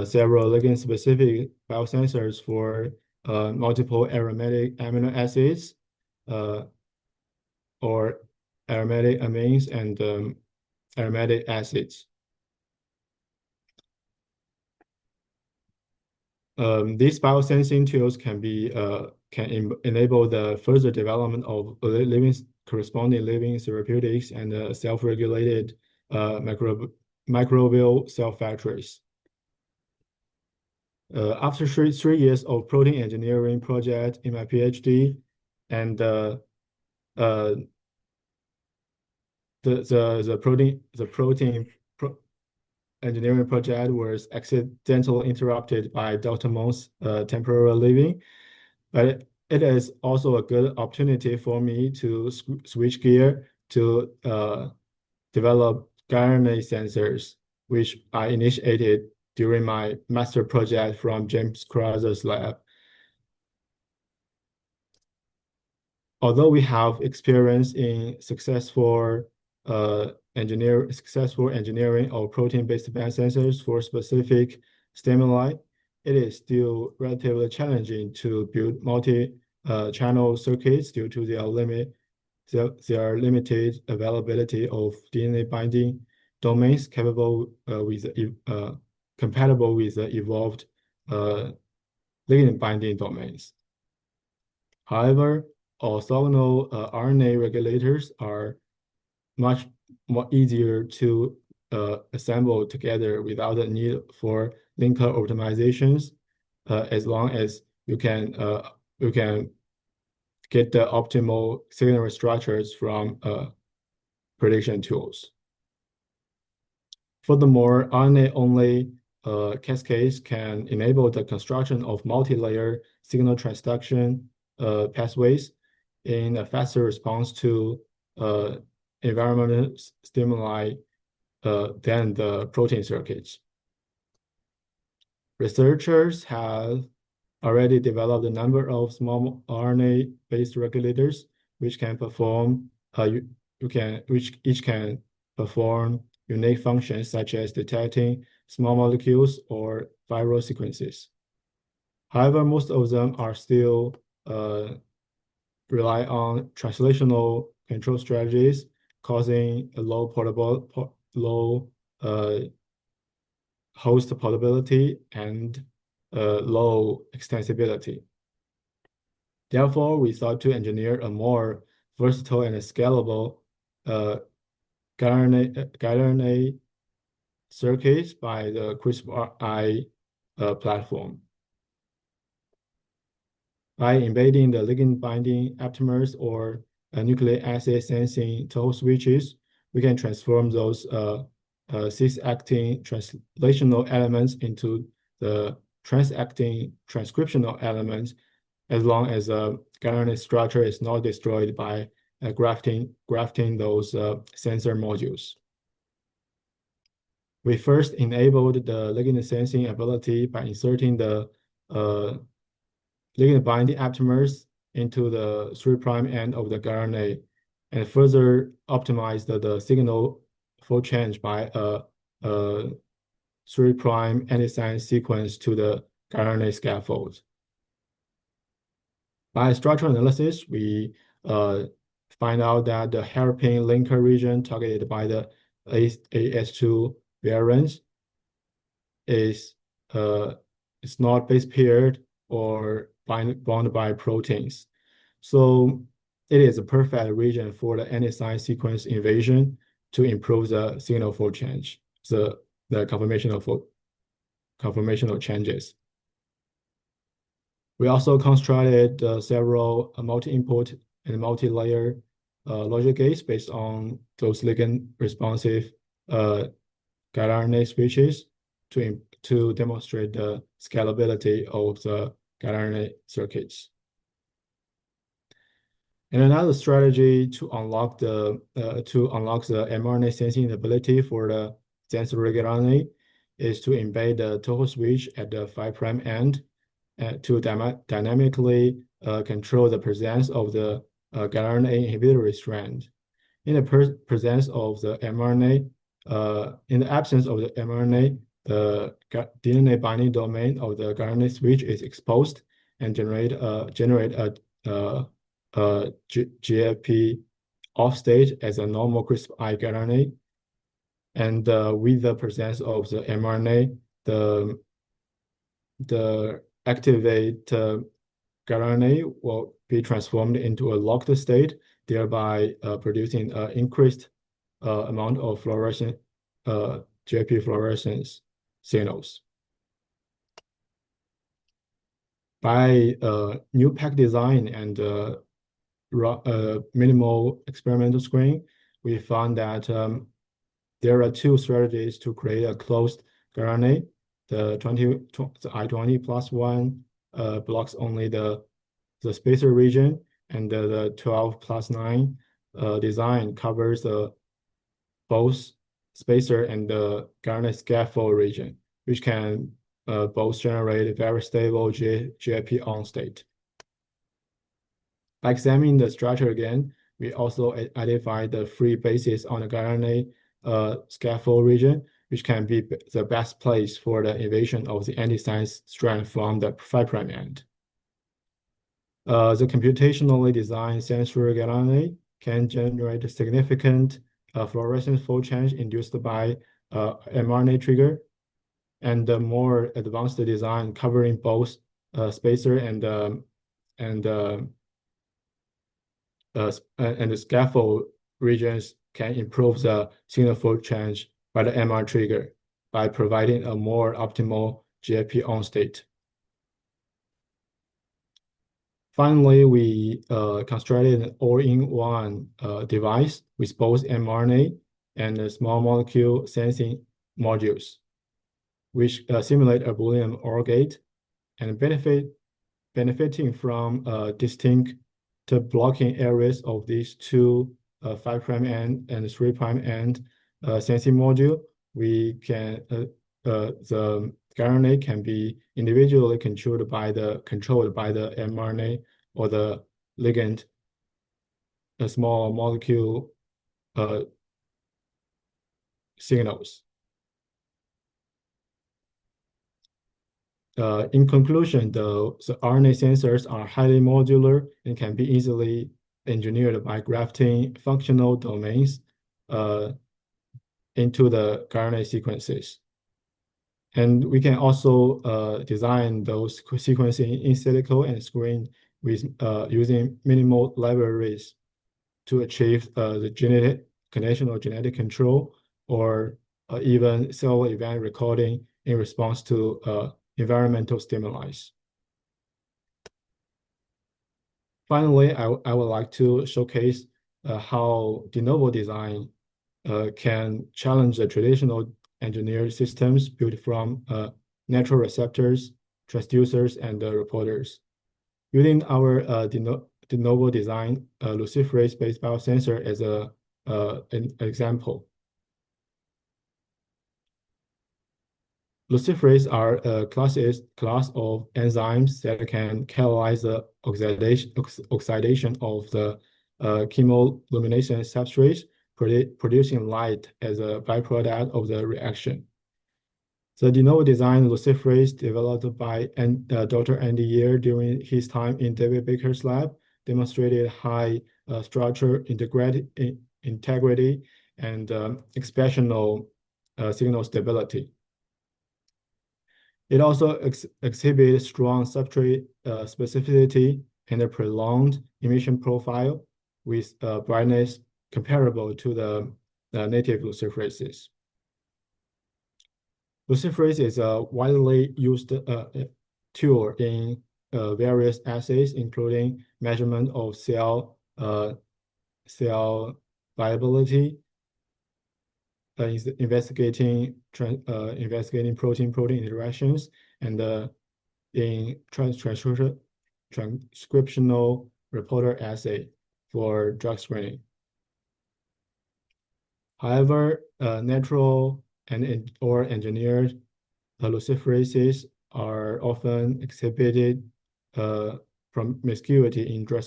several ligand-specific biosensors for multiple aromatic amino acids or aromatic amines and aromatic acids. These biosensing tools can enable the further development of corresponding living therapeutics and self-regulated microbial cell factories. After three years of protein engineering project in my PhD, and the protein engineering project was accidentally interrupted by Dr. Meng's temporary leaving, but it is also a good opportunity for me to switch gear to develop RNA sensors, which I initiated during my master project from James Cruz's lab. Although we have experience in successful engineering of protein-based biosensors for specific stimuli, it is still relatively challenging to build multi-channel circuits due to their limited availability of DNA binding domains compatible with the evolved ligand binding domains. However, orthogonal RNA regulators are much more easier to assemble together without the need for linker optimizations, as long as you can get the optimal signal structures from prediction tools. Furthermore, RNA-only cascades can enable the construction of multi-layer signal transduction pathways in a faster response to environmental stimuli than the protein circuits. Researchers have already developed a number of small RNA-based regulators which can perform which can perform unique functions such as detecting small molecules or viral sequences. However, most of them are still rely on translational control strategies, causing a low host portability and low extensibility. Therefore, we thought to engineer a more versatile and scalable RNA circuits by the CRISPR-I platform. By embedding the ligand binding aptamers or nucleic acid sensing toll switches, we can transform those cis-acting translational elements into the trans-acting transcriptional elements, as long as the RNA structure is not destroyed by grafting those sensor modules. We first enabled the ligand sensing ability by inserting the ligand binding aptamers into the 3' end of the RNA, and further optimized the signal fold change by a 3' antisense sequence to the RNA scaffold. By structural analysis, we find out that the hairpin linker region targeted by the AS2 variant is not base paired or bound by proteins. So it is a perfect region for the antisense sequence invasion to improve the signal fold change, the conformational changes. We also constructed several multi-input and multi-layer logic gates based on those ligand-responsive RNA switches to demonstrate the scalability of the RNA circuits. And another strategy to unlock the mRNA sensing ability for the sensory RNA is to embed the total switch at the 5' end to dynamically control the presence of the RNA inhibitory strand. In the presence of the mRNA, in the absence of the mRNA, the DNA binding domain of the guanine switch is exposed and generate a GFP off state as a normal CRISPR-I guanine. And with the presence of the mRNA, the activate guanine will be transformed into a locked state, thereby producing an increased amount of fluorescent GFP fluorescence signals. By new pack design and minimal experimental screening, we found that there are two strategies to create a closed guanine. The I20+1 blocks only the spacer region, and the 12+9 design covers both spacer and the guanine scaffold region, which can both generate very stable GFP on state. By examining the structure again, we also identified the free bases on the guanine scaffold region, which can be the best place for the invasion of the antisense strand from the 5' end. The computationally designed sensory guanine can generate significant fluorescence fold change induced by mRNA trigger, and the more advanced design covering both spacer and the scaffold regions can improve the signal fold change by the mR trigger by providing a more optimal GFP on state. Finally, we constructed an all-in-one device with both mRNA and small molecule sensing modules, which simulate a Boolean OR gate and benefiting from distinct blocking areas of these two 5' end and 3' end sensing module. We can the guanine can be individually controlled by the mRNA or the ligand, a small molecule signals. In conclusion, the RNA sensors are highly modular and can be easily engineered by grafting functional domains into the guanine sequences. And we can also design those sequencing in silico and screen with using minimal libraries to achieve the conditional genetic control or even cell event recording in response to environmental stimuli. Finally, I would like to showcase how de novo design can challenge the traditional engineered systems built from natural receptors, transducers, and reporters. Using our de novo design luciferase-based biosensor as an example. Luciferase are a class of enzymes that can catalyze the oxidation of the chemoluminescent substrates, producing light as a byproduct of the reaction. The de novo design luciferase developed by Dr. Andy Year during his time in David Baker's lab demonstrated high structure integrity and expressional signal stability. It also exhibits strong substrate specificity and a prolonged emission profile with brightness comparable to the native luciferases. Luciferase is a widely used tool in various assays, including measurement of cell viability, investigating protein-protein interactions, and in transcriptional reporter assay for drug screening. However, natural or engineered luciferases are often exhibited promiscuity in drug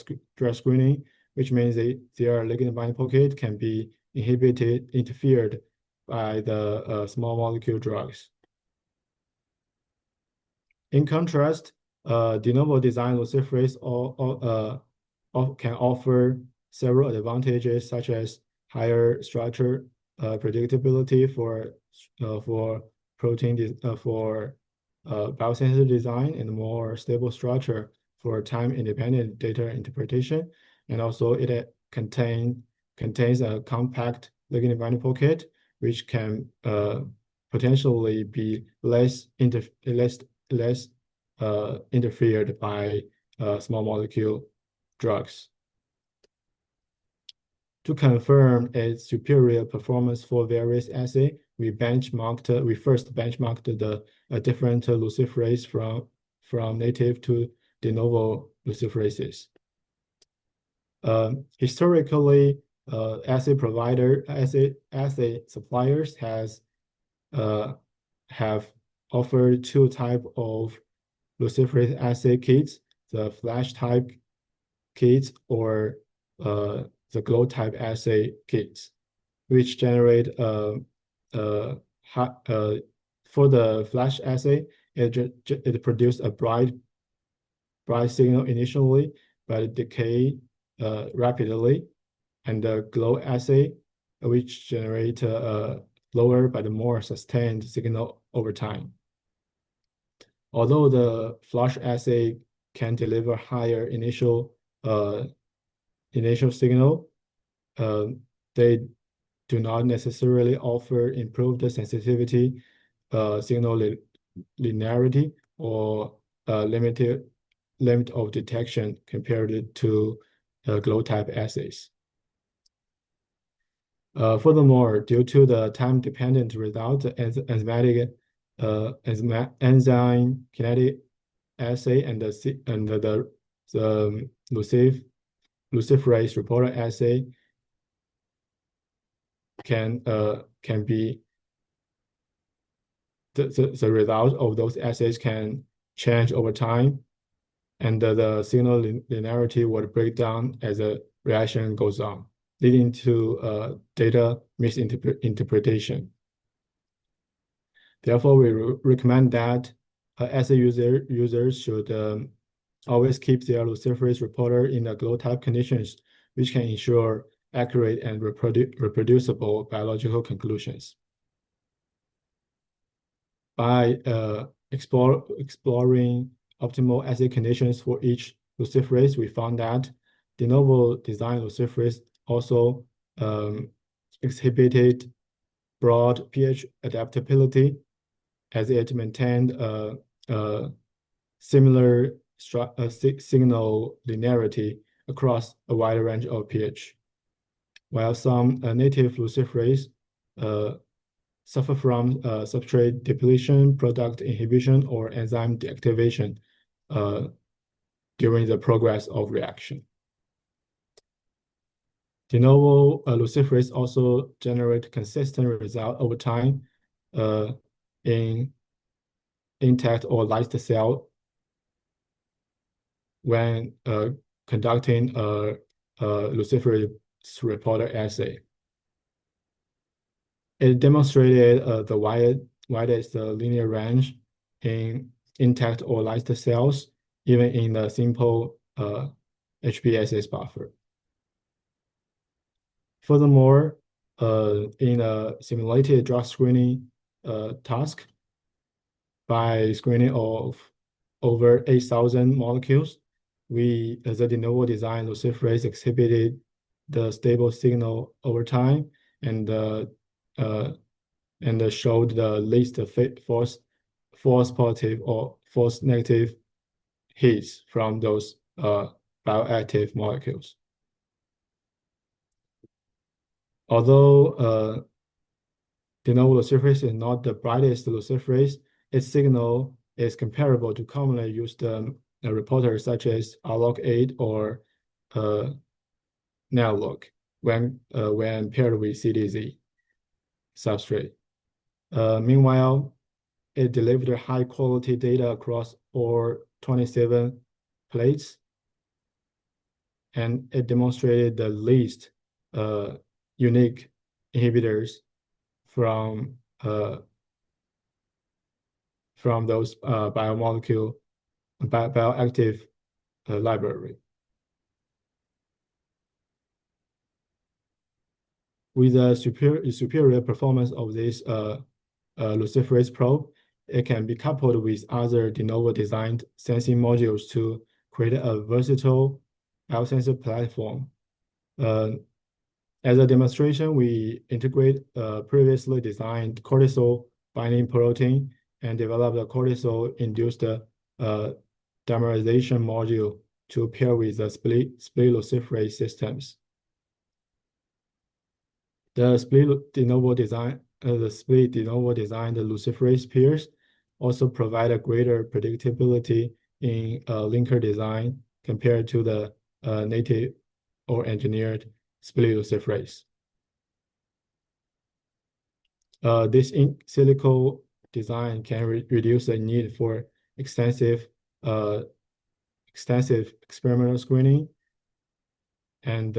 screening, which means their ligand binding pocket can be interfered by the small molecule drugs. In contrast, de novo design luciferase can offer several advantages, such as higher structure predictability for biosensitive design, and more stable structure for time-independent data interpretation. And also, it contains a compact ligand binding pocket, which can potentially be less interfered by small molecule drugs. To confirm its superior performance for various assays, we first benchmarked the different luciferase from native to de novo luciferases. Historically, assay suppliers have offered two types of luciferase assay kits: the flash type kits or the glow type assay kits, which generate for the flash assay, it produces a bright signal initially, but it decay rapidly, and the glow assay, which generate a lower but more sustained signal over time. Although the flash assay can deliver higher initial signal, they do not necessarily offer improved sensitivity, signal linearity, or limit of detection compared to glow type assays. Furthermore, due to the time-dependent result, enzyme kinetic assay and the luciferase reporter assay can be the result of those assays can change over time, and the signal linearity would break down as the reaction goes on, leading to data misinterpretation. Therefore, we recommend that assay users should always keep their luciferase reporter in the glow type conditions, which can ensure accurate and reproducible biological conclusions. By exploring optimal assay conditions for each luciferase, we found that de novo design luciferase also exhibited broad pH adaptability, as it maintained similar signal linearity across a wide range of pH, while some native luciferase suffer from substrate depletion, product inhibition, or enzyme deactivation during the progress of reaction. De novo luciferase also generate consistent result over time in intact or lyzed cell when conducting a luciferase reporter assay. It demonstrated the widest linear range in intact or lyzed cells, even in the simple HBSS buffer. Furthermore, in a simulated drug screening task, by screening of over 8,000 molecules, the de novo design luciferase exhibited the stable signal over time and showed the least false positive or false negative hits from those bioactive molecules. Although de novo luciferase is not the brightest luciferase, its signal is comparable to commonly used reporters such as RLOG8 or NALOG when paired with CDZ substrate. Meanwhile, it delivered high quality data across all 27 plates, and it demonstrated the least unique inhibitors from those bioactive library. With the superior performance of this luciferase probe, it can be coupled with other de novo designed sensing modules to create a versatile biosensor platform. As a demonstration, we integrate a previously designed cortisol binding protein and develop a cortisol-induced dimerization module to pair with the split luciferase systems. The split de novo design, the luciferase pairs also provide a greater predictability in linker design compared to the native or engineered split luciferase. This in silico design can reduce the need for extensive experimental screening and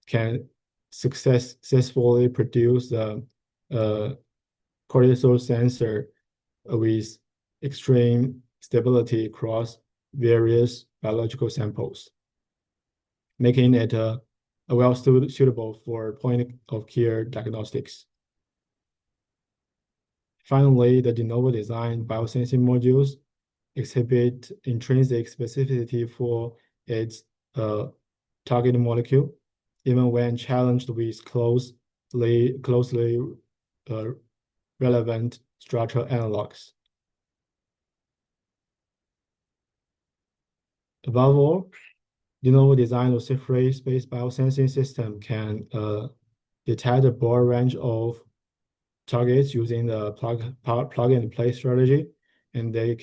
can successfully produce a cortisol sensor with extreme stability across various biological samples, making it well suitable for point-of-care diagnostics. Finally, the de novo design biosensing modules exhibit intrinsic specificity for its target molecule, even when challenged with closely relevant structural analogs. Above all, de novo design luciferase-based biosensing system can detect a broad range of targets using the plug and play strategy, and they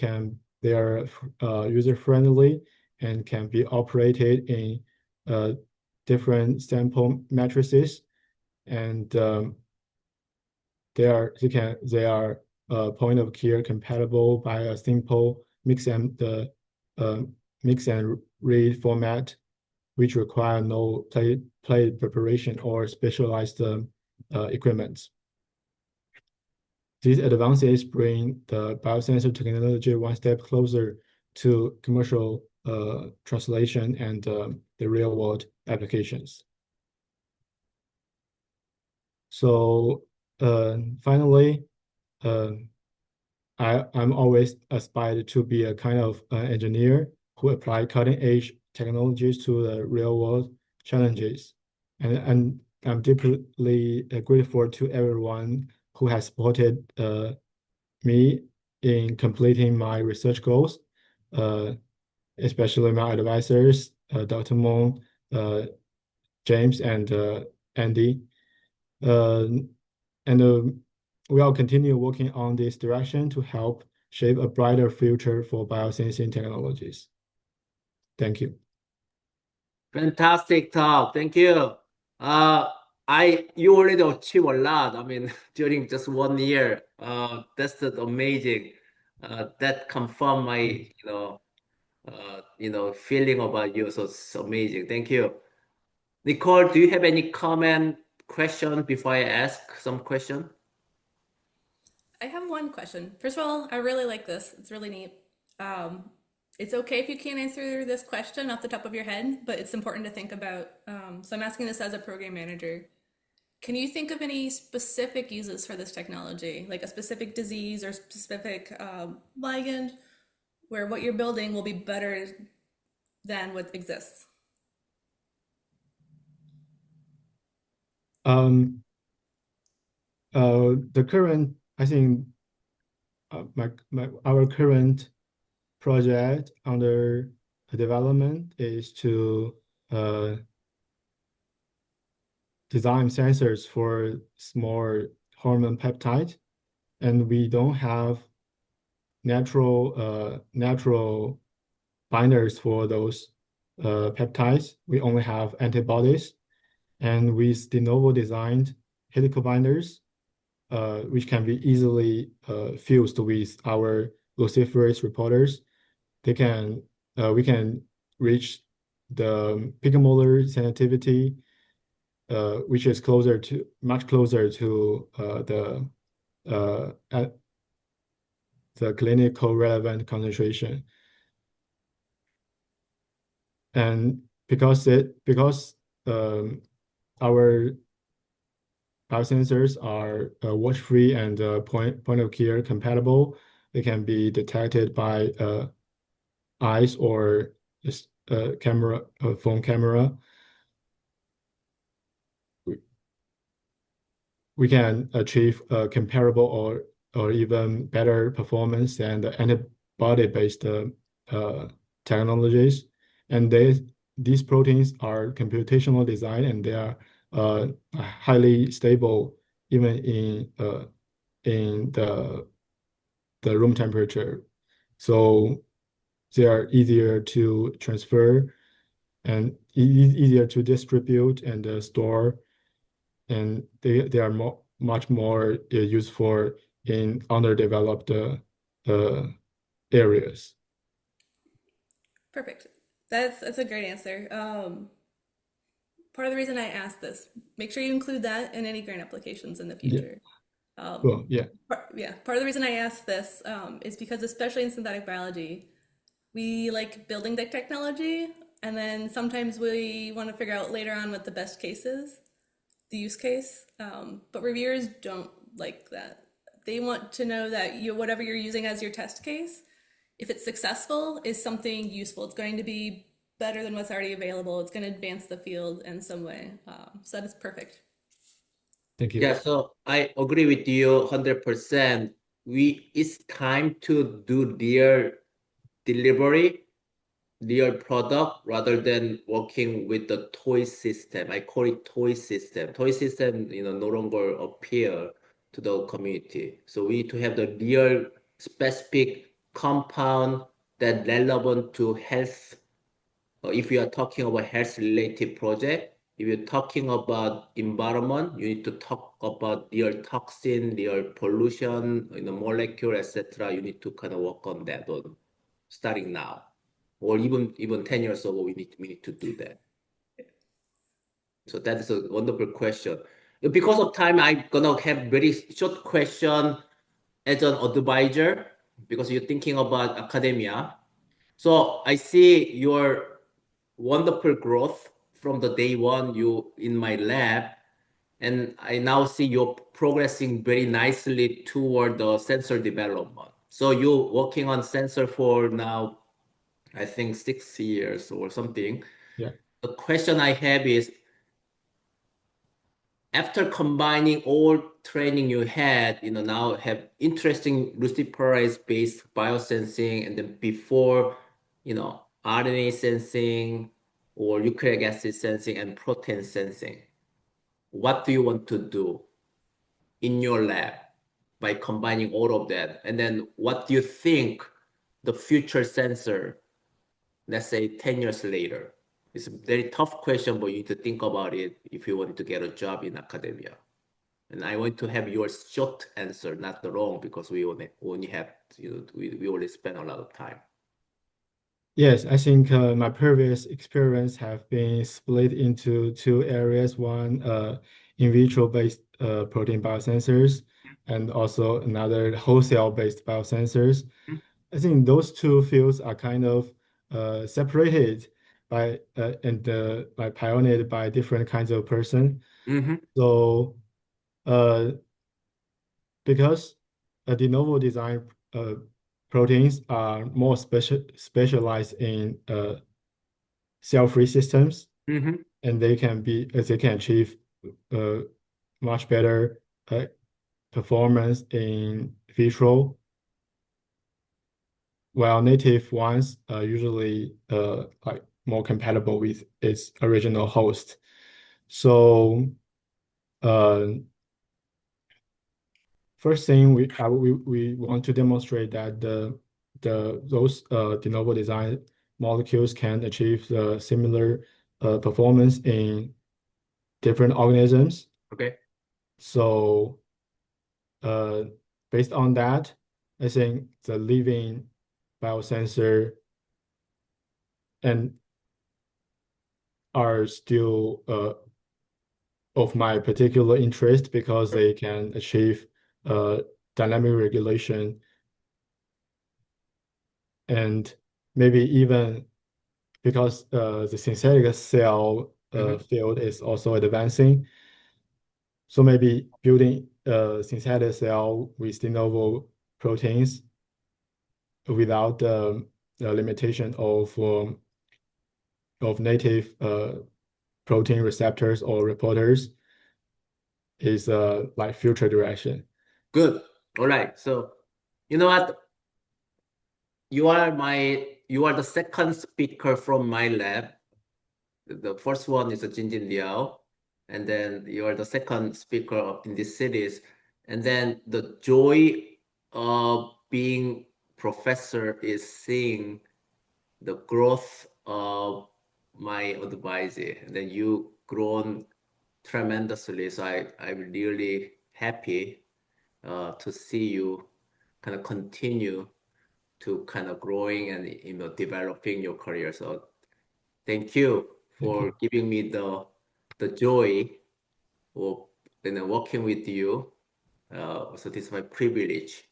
are user-friendly and can be operated in different sample matrices, and they are point of care compatible by a simple mix and read format, which require no plate preparation or specialized equipment. These advances bring the biosensor technology one step closer to commercial translation and the real-world applications. So finally, I'm always aspired to be a kind of engineer who apply cutting-edge technologies to the real-world challenges, and I'm deeply grateful to everyone who has supported me in completing my research goals, especially my advisors, Dr. Meng, James, and Andy. We'll continue working on this direction to help shape a brighter future for biosensing technologies. Thank you. Fantastic talk. Thank you. You already achieved a lot. I mean, during just 1 year. That's amazing. That confirmed my, feeling about you. So it's amazing. Thank you. Nichole, do you have any comment, question before I ask some question? I have one question. First of all, I really like this. It's really neat. It's okay if you can't answer this question off the top of your head, but it's important to think about. So I'm asking this as a program manager. Can you think of any specific uses for this technology, like a specific disease or specific ligand, where what you're building will be better than what exists? The current, I think, our current project under development is to design sensors for small hormone peptide, and we don't have natural binders for those peptides. We only have antibodies, and with de novo designed helical binders, which can be easily fused with our luciferase reporters, we can reach the picomolar sensitivity, which is much closer to at the clinical relevant concentration. And because our biosensors are watch-free and point of care compatible, they can be detected by eyes or just camera, phone camera. We can achieve a comparable or even better performance than the antibody-based technologies. And these proteins are computational design, and they are highly stable even in the room temperature. So they are easier to transfer and easier to distribute and store, and they are much more useful in underdeveloped areas. Perfect. That's a great answer. Part of the reason I asked this, make sure you include that in any grant applications in the Yeah, future. cool. Yeah, Part of the reason I asked this is because, especially in synthetic biology, we like building the technology, and then sometimes we want to figure out later on what the best case is, the use case. But reviewers don't like that. They want to know that whatever you're using as your test case, if it's successful, is something useful. It's going to be better than what's already available. It's going to advance the field in some way. So that is perfect. thank Yeah, you. so I agree with you 100%. It's time to do their delivery, their product, rather than working with the toy system. I call it toy system. Toy system, no longer appeal to the community. So we need to have the real specific compound that relevant to health. If you are talking about health related project, if you're talking about environment, you need to talk about their toxin, their pollution, molecule, etc. You need to kind of work on that one starting now, or even 10 years ago. We need to do that. So that is a wonderful question. Because of time, I'm gonna have very short question as an advisor, because you're thinking about academia. So I see your wonderful growth from the day one you in my lab, and I now see you're progressing very nicely toward the sensor development. So you're working on sensor for now, I think 6 years or something. Yeah. The question I have is, after combining all training you had, now have interesting luciferase based biosensing, and then before, RNA sensing or nucleic acid sensing and protein sensing. What do you want to do in your lab by combining all of that? And then what do you think the future sensor, let's say 10 years later? It's a very tough question, but you need to think about it if you want to get a job in academia. And I want to have your short answer, not the long, because we only have, we only spend a lot of time. Yes, I think my previous experience have been split into two areas. One, in vitro-based protein biosensors, and also another wholesale-based biosensors. I think those two fields are kind of separated by pioneered by different kinds of person. Mm-hmm. So uh, because de novo design proteins are more specialized in cell-free systems, Mm-hmm. and they can achieve uh, much better performance in vitro, while native ones are usually like more compatible with its original host. So uh, first thing we want to demonstrate that those de novo design molecules can achieve the similar performance in different organisms. Okay. So uh, based on that, I think the living biosensor and are still of my particular interest because they can achieve dynamic regulation and maybe even because the synthetic cell field is also advancing. So maybe building a synthetic cell with de novo proteins without the limitation of native protein receptors or reporters is like future direction. Good. All right. So, you know what? You are the second speaker from my lab. The first one is Jinjin Liao, and then you are the second speaker in this series. And then the joy of being professor is seeing the growth of my advisor. And then you grown tremendously. So I'm really happy to see you kind of continue to kind of growing and developing your career. So thank you Thank for you. giving me the joy of working with you. So this is my privilege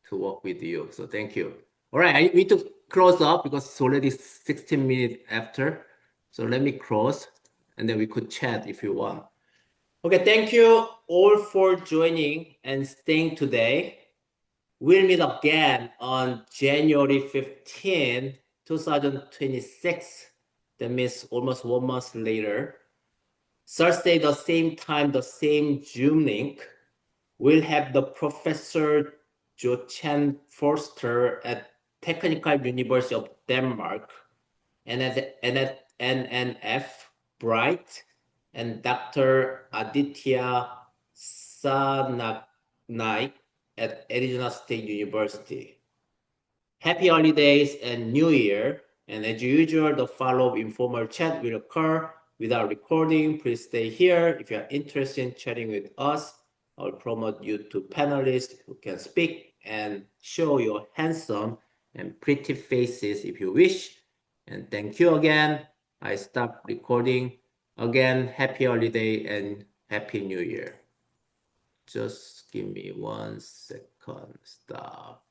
to work with you. So thank you. All right, I need to close up because it's already 16 minutes after. So let me close and then we could chat if you want. Okay, thank you all for joining and staying today. We'll meet again on January 15, 2026. That means almost 1 month later. Thursday, the same time, the same Zoom link. We'll have the Professor Jo Chan Forster at Technical University of Denmark and at NNF Bright and Dr. Aditya Sanaknaik at Arizona State University. Happy holidays and New Year. And as usual, the follow-up informal chat will occur without recording. Please stay here. If you are interested in chatting with us, I'll promote you to panelists who can speak and show your handsome and pretty faces if you wish. And thank you again. I stop recording. Again, happy holiday and happy new year. Just give me 1 second. Stop.